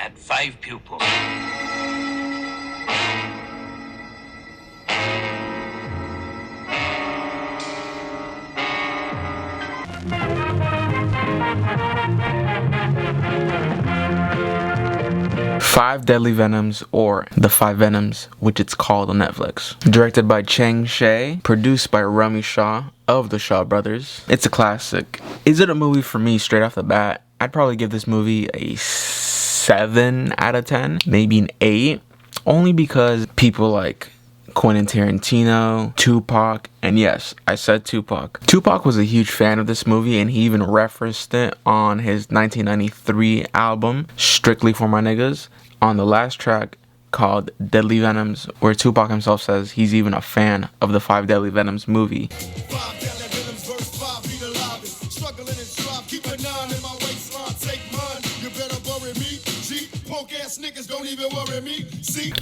had 5 pupils. Five Deadly Venoms, or The Five Venoms, which it's called on Netflix. Directed by Chang Cheh, produced by Rummy Shaw of the Shaw Brothers. It's a classic. Is it a movie for me straight off the bat? I'd probably give this movie a 7 out of 10, maybe an 8, only because people like Quentin Tarantino, Tupac, and yes, I said Tupac. Tupac was a huge fan of this movie, and he even referenced it on his 1993 album, Strictly for My Niggas, on the last track called Deadly Venoms, where Tupac himself says he's even a fan of the Five Deadly Venoms movie.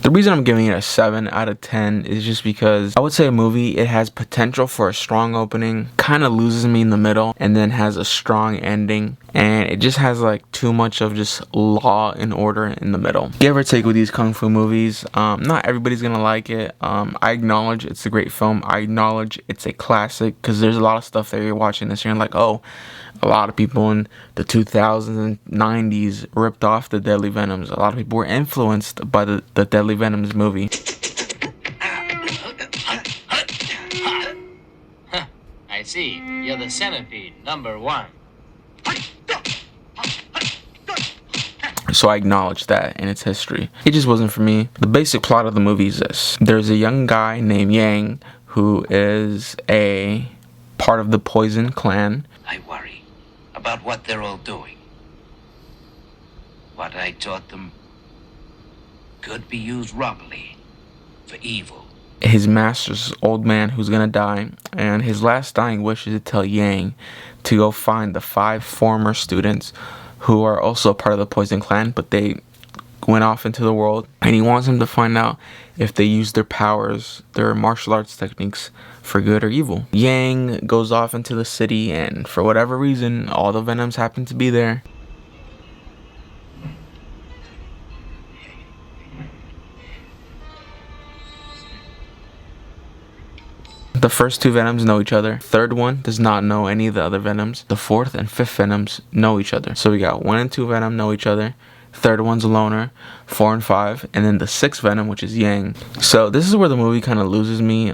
The reason I'm giving it a 7 out of 10 is just because I would say a movie, it has potential for a strong opening, kind of loses me in the middle, and then has a strong ending, and it just has like too much of just law and order in the middle. Give or take with these kung fu movies, not everybody's gonna like it. I acknowledge it's a great film. I acknowledge it's a classic, because there's a lot of stuff that you're watching this year and like, oh, a lot of people in the 2000s and 90s ripped off the Deadly Venoms. A lot of people were influenced by the Deadly Venoms movie. I see. You're the Centipede, #1. So I acknowledge that in its history. It just wasn't for me. The basic plot of the movie is this. There's a young guy named Yang who is a part of the Poison clan. I worry about what they're all doing. What I taught them could be used wrongly for evil. His master's old man who's gonna die, and his last dying wish is to tell Yang to go find the 5 former students who are also part of the Poison clan, but they went off into the world, and he wants him to find out if they use their powers, their martial arts techniques, for good or evil. Yang goes off into the city, and for whatever reason, all the Venoms happen to be there. The first 2 Venoms know each other. Third one does not know any of the other Venoms. The 4th and 5th Venoms know each other. So we got 1 and 2 Venom know each other. Third one's a loner. 4 and 5. And then the 6th Venom, which is Yang. So this is where the movie kind of loses me.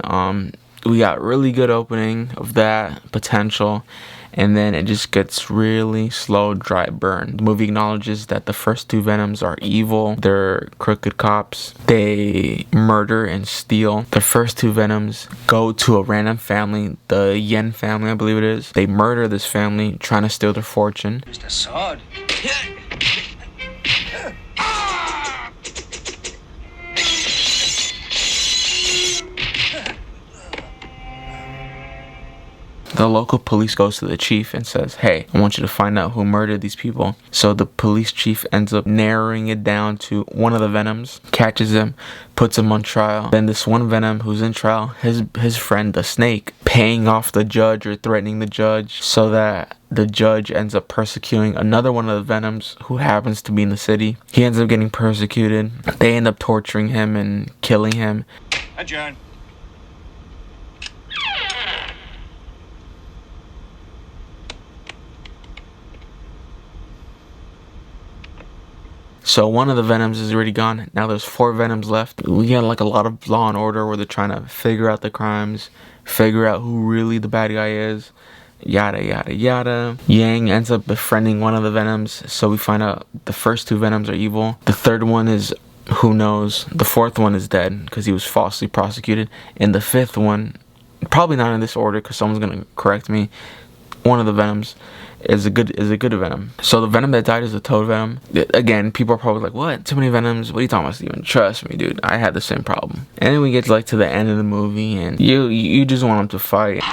We got really good opening of that potential, and then it just gets really slow, dry burn. The movie acknowledges that the first 2 Venoms are evil. They're crooked cops. They murder and steal. The first 2 Venoms go to a random family, the Yen family, I believe it is. They murder this family, trying to steal their fortune. There's the sword. The local police goes to the chief and says, hey, I want you to find out who murdered these people. So the police chief ends up narrowing it down to one of the Venoms, catches him, puts him on trial. Then this one Venom who's in trial, his friend, the Snake, paying off the judge or threatening the judge so that the judge ends up persecuting another one of the Venoms who happens to be in the city. He ends up getting persecuted. They end up torturing him and killing him. Adjourn. So one of the Venoms is already gone. Now there's 4 Venoms left. We got like a lot of Law and Order where they're trying to figure out the crimes, figure out who really the bad guy is, yada yada yada. Yang ends up befriending one of the Venoms, so we find out the first 2 Venoms are evil. The third one is who knows. The 4th one is dead because he was falsely prosecuted. And the 5th one, probably not in this order because someone's gonna correct me, one of the Venoms is a good Venom. So the Venom that died is a Toad Venom. Again, people are probably like, what? Too many Venoms? What are you talking about, Steven? Trust me, dude. I had the same problem. And then we get to the end of the movie, and you just want them to fight.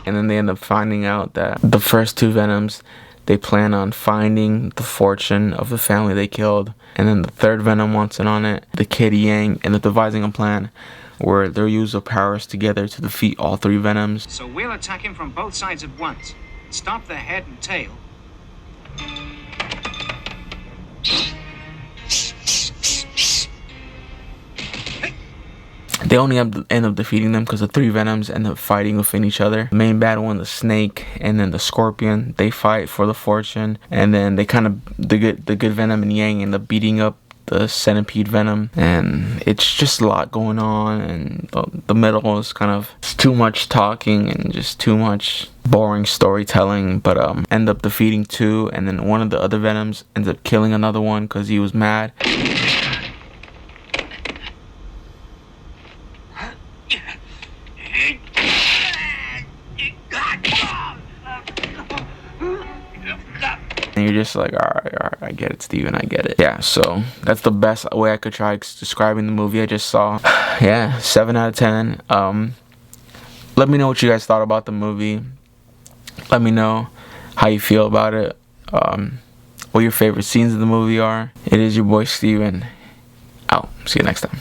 And then they end up finding out that the first 2 Venoms, they plan on finding the fortune of the family they killed. And then the 3rd Venom wants in on it, the kid Yang, and they're devising a plan where they'll use their powers together to defeat all 3 Venoms. So we'll attack him from both sides at once. Stop the head and tail. They only end up defeating them because the 3 Venoms end up fighting within each other. The main bad one, the Snake, and then the Scorpion, they fight for the fortune, and then they kind of the good Venom and Yang end up beating up the Centipede Venom, and it's just a lot going on, and the middle is kind of too much talking and just too much boring storytelling, but end up defeating 2, and then one of the other Venoms ends up killing another one because he was mad. And you're just like, alright, I get it, Steven, I get it. Yeah, so that's the best way I could try describing the movie I just saw. Yeah, 7 out of 10. Let me know what you guys thought about the movie. Let me know how you feel about it. What your favorite scenes of the movie are. It is your boy Steven. Out. See you next time.